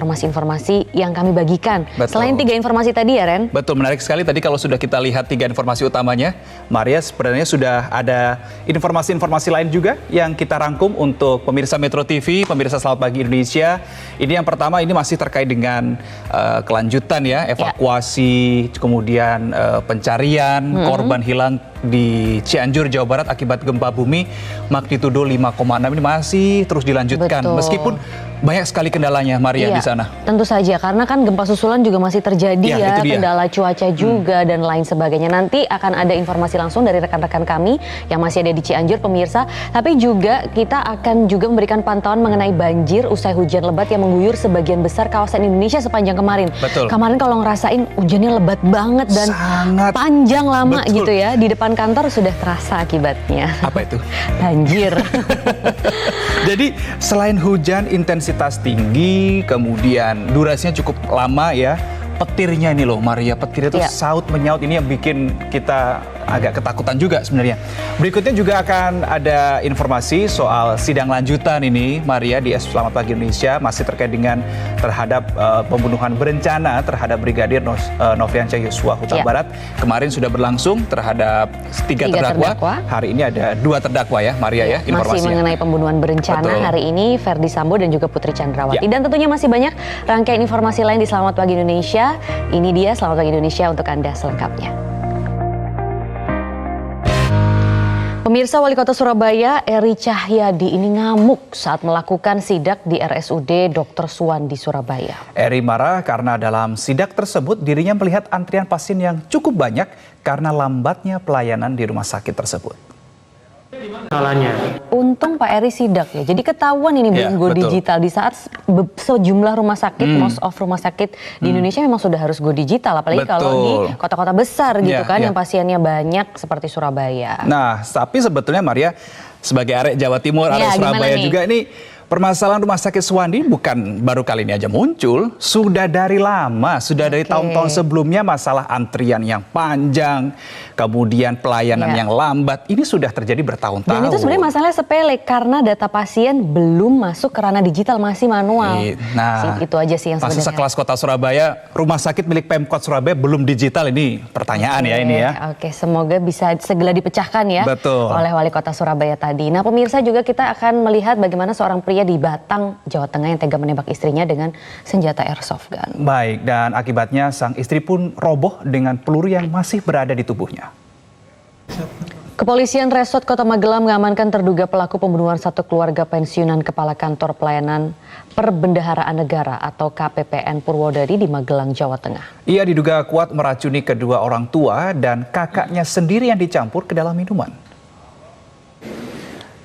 informasi-informasi yang kami bagikan. Betul. Selain 3 informasi tadi ya, Ren? Betul, menarik sekali tadi kalau sudah kita lihat 3 informasi utamanya, Maria sebenarnya sudah ada informasi-informasi lain juga yang kita rangkum untuk pemirsa Metro TV, pemirsa Selamat Pagi Indonesia. Ini yang pertama, ini masih terkait dengan kelanjutan ya, evakuasi, kemudian pencarian korban hilang di Cianjur, Jawa Barat akibat gempa bumi magnitudo 5,6 ini masih terus dilanjutkan. Betul. Meskipun banyak sekali kendalanya, Maria, di sana. Tentu saja, karena kan gempa susulan juga masih terjadi ya, kendala cuaca juga dan lain sebagainya. Nanti akan ada informasi langsung dari rekan-rekan kami yang masih ada di Cianjur, pemirsa. Tapi juga kita akan juga memberikan pantauan mengenai banjir usai hujan lebat yang mengguyur sebagian besar kawasan Indonesia sepanjang kemarin. Betul. Kemarin kalau ngerasain hujannya lebat banget dan sangat panjang lama betul. gitu ya. Di depan kantor sudah terasa akibatnya. Apa itu? Banjir. Jadi selain hujan intensitas tinggi, kemudian durasinya cukup lama ya, petirnya ini loh Maria, petir itu saut menyaut, ini yang bikin kita agak ketakutan juga sebenarnya. Berikutnya juga akan ada informasi soal sidang lanjutan ini Maria di Selamat Pagi Indonesia, masih terkait dengan terhadap pembunuhan berencana terhadap Brigadir Nofriansyah Yosua Huta Barat. Kemarin sudah berlangsung terhadap 3 terdakwa. Hari ini ada 2 terdakwa ya Maria ya informasinya. Masih mengenai pembunuhan berencana. Betul. Hari ini Ferdi Sambo dan juga Putri Chandrawati. Dan tentunya masih banyak rangkaian informasi lain di Selamat Pagi Indonesia. Ini dia Selamat Pagi Indonesia untuk Anda selengkapnya. Pemirsa, Wali Kota Surabaya Eri Cahyadi ini ngamuk saat melakukan sidak di RSUD Dr. Suwandi Surabaya. Eri marah karena dalam sidak tersebut dirinya melihat antrian pasien yang cukup banyak karena lambatnya pelayanan di rumah sakit tersebut. Untung Pak Eri sidak ya, jadi ketahuan ini belum go digital di saat sejumlah rumah sakit, most of rumah sakit di Indonesia memang sudah harus go digital, apalagi kalau di kota-kota besar gitu kan, yang pasiennya banyak seperti Surabaya. Nah, tapi sebetulnya Maria sebagai arek Jawa Timur, arek Surabaya juga ini, permasalahan rumah sakit Suwandi bukan baru kali ini aja muncul, sudah dari lama, sudah dari tahun-tahun sebelumnya masalah antrian yang panjang, kemudian pelayanan yang lambat, ini sudah terjadi bertahun-tahun. Dan itu sebenarnya masalahnya sepele karena data pasien belum masuk ke ranah digital, masih manual. Nah, itu aja sih yang sebenarnya. Sekelas Kota Surabaya, rumah sakit milik Pemkot Surabaya belum digital, ini pertanyaan ya ini ya. Oke, semoga bisa segera dipecahkan ya oleh Wali Kota Surabaya tadi. Nah, pemirsa juga kita akan melihat bagaimana seorang pria di Batang, Jawa Tengah yang tega menembak istrinya dengan senjata airsoft gun. Baik, dan akibatnya sang istri pun roboh dengan peluru yang masih berada di tubuhnya. Kepolisian Resort Kota Magelang mengamankan terduga pelaku pembunuhan satu keluarga pensiunan Kepala Kantor Pelayanan Perbendaharaan Negara atau KPPN Purwodadi di Magelang, Jawa Tengah. Ia diduga kuat meracuni kedua orang tua dan kakaknya sendiri yang dicampur ke dalam minuman.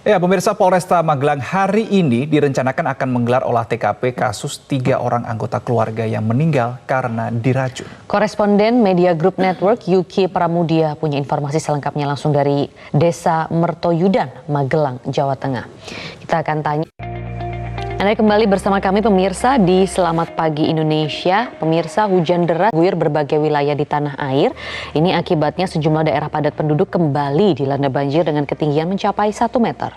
Ya, pemirsa, Polresta Magelang hari ini direncanakan akan menggelar olah TKP kasus 3 orang anggota keluarga yang meninggal karena diracun. Koresponden Media Group Network Yuki Pramudia punya informasi selengkapnya langsung dari Desa Mertoyudan, Magelang, Jawa Tengah. Kita akan tanya. Anda kembali bersama kami pemirsa di Selamat Pagi Indonesia. Pemirsa, hujan deras mengguyur berbagai wilayah di tanah air. Ini akibatnya sejumlah daerah padat penduduk kembali dilanda banjir dengan ketinggian mencapai 1 meter.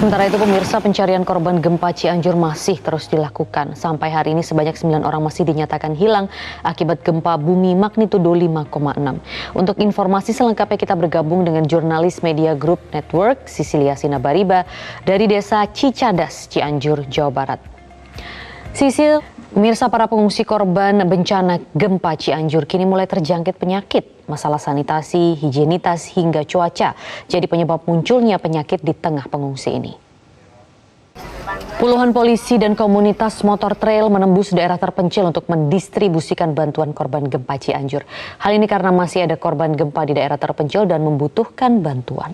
Sementara itu pemirsa, pencarian korban gempa Cianjur masih terus dilakukan. Sampai hari ini sebanyak 9 orang masih dinyatakan hilang akibat gempa bumi magnitudo 5,6. Untuk informasi selengkapnya kita bergabung dengan jurnalis Media Group Network Sisilia Sinabariba dari Desa Cicadas, Cianjur, Jawa Barat. Sisil, pemirsa, para pengungsi korban bencana gempa Cianjur kini mulai terjangkit penyakit. Masalah sanitasi, higienitas hingga cuaca jadi penyebab munculnya penyakit di tengah pengungsi ini. Puluhan polisi dan komunitas motor trail menembus daerah terpencil untuk mendistribusikan bantuan korban gempa Cianjur. Hal ini karena masih ada korban gempa di daerah terpencil dan membutuhkan bantuan.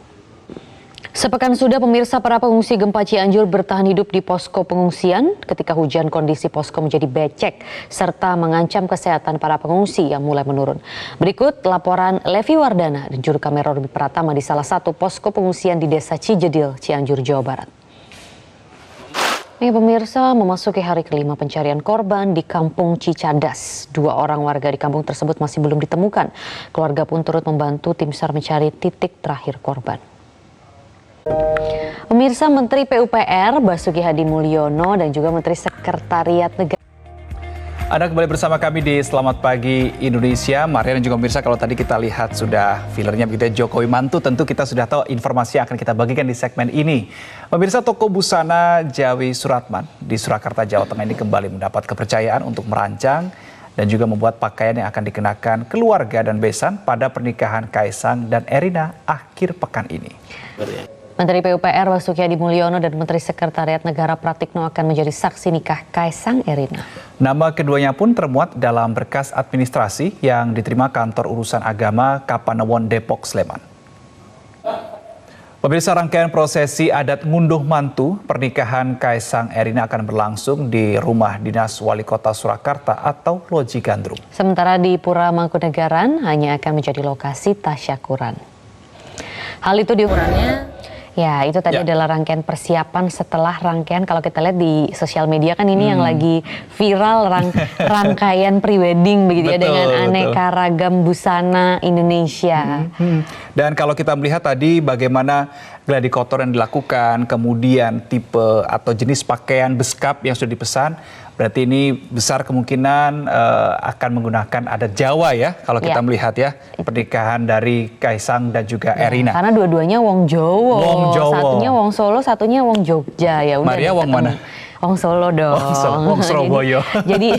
Sepekan sudah pemirsa, para pengungsi gempa Cianjur bertahan hidup di posko pengungsian. Ketika hujan, kondisi posko menjadi becek serta mengancam kesehatan para pengungsi yang mulai menurun. Berikut laporan Levi Wardana dan juru kamera Robi Pratama di salah satu posko pengungsian di Desa Cijedil, Cianjur, Jawa Barat. Nih pemirsa, memasuki hari kelima pencarian korban di Kampung Cicadas. 2 orang warga di kampung tersebut masih belum ditemukan. Keluarga pun turut membantu tim SAR mencari titik terakhir korban. Pemirsa, Menteri PUPR Basuki Hadi Mulyono dan juga Menteri Sekretariat Negara. Anda kembali bersama kami di Selamat Pagi Indonesia. Maria dan juga pemirsa, kalau tadi kita lihat sudah fillernya begitu ya, Jokowi mantu, tentu kita sudah tahu informasi yang akan kita bagikan di segmen ini. Pemirsa, toko busana Jawi Suratman di Surakarta, Jawa Tengah ini kembali mendapat kepercayaan untuk merancang dan juga membuat pakaian yang akan dikenakan keluarga dan besan pada pernikahan Kaisang dan Erina akhir pekan ini. Menteri PUPR Basuki Hadi Mulyono dan Menteri Sekretariat Negara Pratikno akan menjadi saksi nikah Kaisang Erina. Nama keduanya pun termuat dalam berkas administrasi yang diterima Kantor Urusan Agama Kapanewon Depok, Sleman. Pemirsa, rangkaian prosesi adat ngunduh mantu pernikahan Kaisang Erina akan berlangsung di Rumah Dinas Wali Kota Surakarta atau Loji Gandrung. Sementara di Pura Mangkunegaran hanya akan menjadi lokasi tasyakuran. Hal itu diukurannya. Ya, itu tadi adalah rangkaian persiapan setelah rangkaian, kalau kita lihat di sosial media kan ini yang lagi viral rangkaian prewedding begitu ya, dengan aneka ragam busana Indonesia. Dan kalau kita melihat tadi bagaimana gladi kotor yang dilakukan, kemudian tipe atau jenis pakaian beskap yang sudah dipesan, berarti ini besar kemungkinan akan menggunakan adat Jawa ya, kalau kita melihat ya, pernikahan dari Kaisang dan juga Erina. Karena dua-duanya wong Jawa. Satunya wong Solo, satunya wong Jogja ya. Maria wong mana? Wong Solo dong. Wong Surabaya. Jadi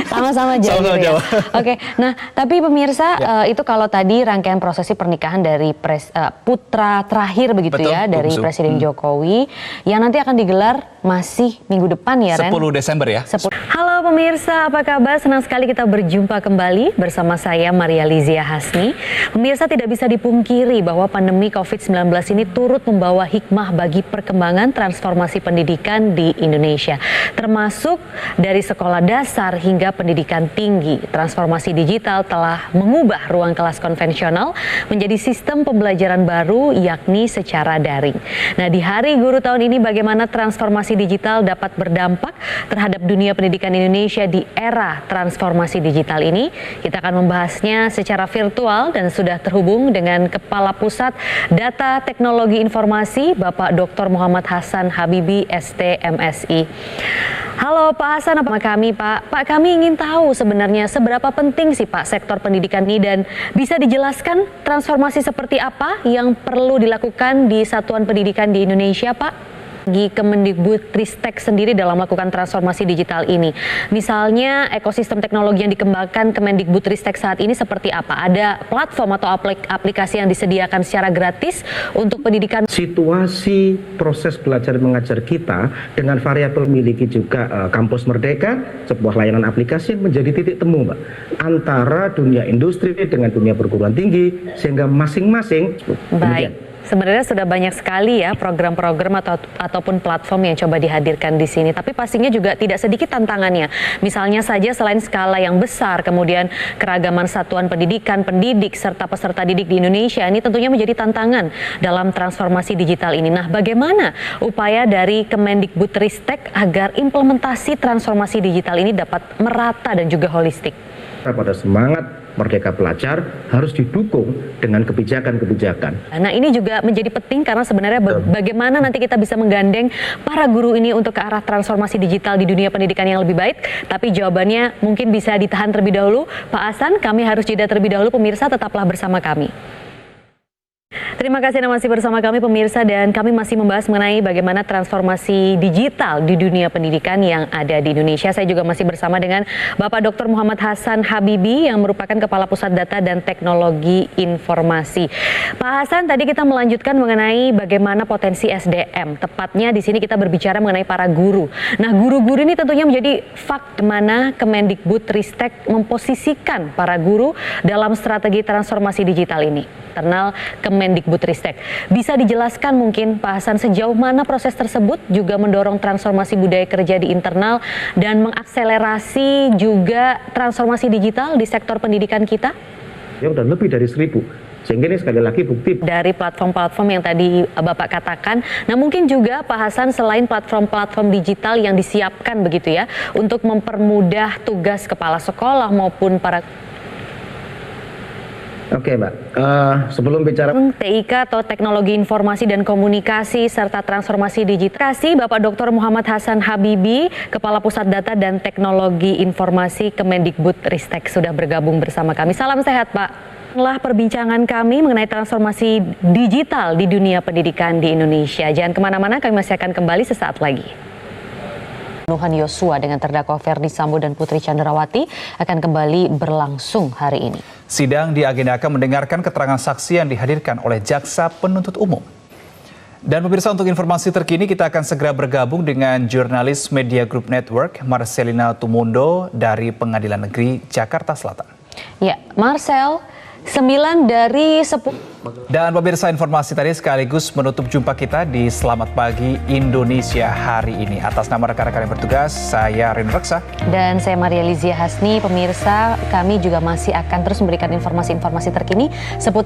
sama-sama Jawa. Ya. Oke, nah tapi pemirsa itu kalau tadi rangkaian prosesi pernikahan dari putra terakhir begitu ya dari Presiden Jokowi yang nanti akan digelar masih minggu depan ya, Ren? 10 Desember ya. Halo pemirsa, apa kabar? Senang sekali kita berjumpa kembali bersama saya Maria Lizia Hasni. Pemirsa, tidak bisa dipungkiri bahwa pandemi COVID-19 ini turut membawa hikmah bagi perkembangan transformasi pendidikan di Indonesia, termasuk dari sekolah dasar hingga pendidikan tinggi. Transformasi digital telah mengubah ruang kelas konvensional menjadi sistem pembelajaran baru, yakni secara daring. Nah, di Hari Guru tahun ini bagaimana transformasi digital dapat berdampak terhadap dunia pendidikan Indonesia di era transformasi digital ini? Kita akan membahasnya secara virtual dan sudah terhubung dengan Kepala Pusat Data Teknologi Informasi, Bapak Dr. Muhammad Hasan Habibi, ST MSI. Halo Pak Hasan, apa kami Pak? Pak, kami ingin tahu sebenarnya seberapa penting sih Pak sektor pendidikan ini, dan bisa dijelaskan transformasi seperti apa yang perlu dilakukan di satuan pendidikan di Indonesia Pak? Di Kemendikbudristek sendiri dalam melakukan transformasi digital ini. Misalnya ekosistem teknologi yang dikembangkan Kemendikbudristek saat ini seperti apa? Ada platform atau aplikasi yang disediakan secara gratis untuk pendidikan? Situasi proses belajar mengajar kita dengan variabel miliki juga Kampus Merdeka, sebuah layanan aplikasi yang menjadi titik temu Mbak, antara dunia industri dengan dunia perguruan tinggi, sehingga masing-masing. Baik. Sebenarnya sudah banyak sekali ya program-program ataupun platform yang coba dihadirkan di sini. Tapi pastinya juga tidak sedikit tantangannya. Misalnya saja selain skala yang besar, kemudian keragaman satuan pendidikan, pendidik, serta peserta didik di Indonesia ini tentunya menjadi tantangan dalam transformasi digital ini. Nah, bagaimana upaya dari Kemendikbudristek agar implementasi transformasi digital ini dapat merata dan juga holistik? Pada semangat Merdeka Belajar harus didukung dengan kebijakan-kebijakan. Nah, ini juga menjadi penting karena sebenarnya bagaimana nanti kita bisa menggandeng para guru ini untuk ke arah transformasi digital di dunia pendidikan yang lebih baik. Tapi jawabannya mungkin bisa ditahan terlebih dahulu. Pak Hasan, kami harus jeda terlebih dahulu. Pemirsa, tetaplah bersama kami. Terima kasih Anda masih bersama kami pemirsa, dan kami masih membahas mengenai bagaimana transformasi digital di dunia pendidikan yang ada di Indonesia. Saya juga masih bersama dengan Bapak Dr. Muhammad Hasan Habibi yang merupakan Kepala Pusat Data dan Teknologi Informasi. Pak Hasan, tadi kita melanjutkan mengenai bagaimana potensi SDM. Tepatnya di sini kita berbicara mengenai para guru. Nah, guru-guru ini tentunya menjadi fakta mana Kemendikbudristek memposisikan para guru dalam strategi transformasi digital ini. Internal Kemendikbudristek. Bisa dijelaskan mungkin Pak Hasan sejauh mana proses tersebut juga mendorong transformasi budaya kerja di internal dan mengakselerasi juga transformasi digital di sektor pendidikan kita? Ya udah lebih dari 1.000. Sehingga ini sekali lagi bukti. Dari platform-platform yang tadi Bapak katakan, nah mungkin juga Pak Hasan selain platform-platform digital yang disiapkan begitu ya, untuk mempermudah tugas kepala sekolah maupun para Oke, Mbak. Sebelum bicara TIK atau Teknologi Informasi dan Komunikasi serta Transformasi Digital, Bapak Dr. Muhammad Hasan Habibi, Kepala Pusat Data dan Teknologi Informasi Kemendikbudristek sudah bergabung bersama kami. Salam sehat, Pak. Setelah perbincangan kami mengenai transformasi digital di dunia pendidikan di Indonesia. Jangan kemana-mana, kami masih akan kembali sesaat lagi. Pembunuhan Yosua dengan terdakwa Verdi Sambo dan Putri Chandrawati akan kembali berlangsung hari ini. Sidang diagendakan mendengarkan keterangan saksi yang dihadirkan oleh jaksa penuntut umum. Dan pemirsa, untuk informasi terkini kita akan segera bergabung dengan jurnalis Media Group Network Marcelina Tumundo dari Pengadilan Negeri Jakarta Selatan. Ya, Marcel, 9 dari 10. Dan pemirsa, informasi tadi sekaligus menutup jumpa kita di Selamat Pagi Indonesia hari ini. Atas nama rekan-rekan yang bertugas, saya Rino Reksa. Dan saya Maria Lizia Hasni. Pemirsa, kami juga masih akan terus memberikan informasi-informasi terkini seputar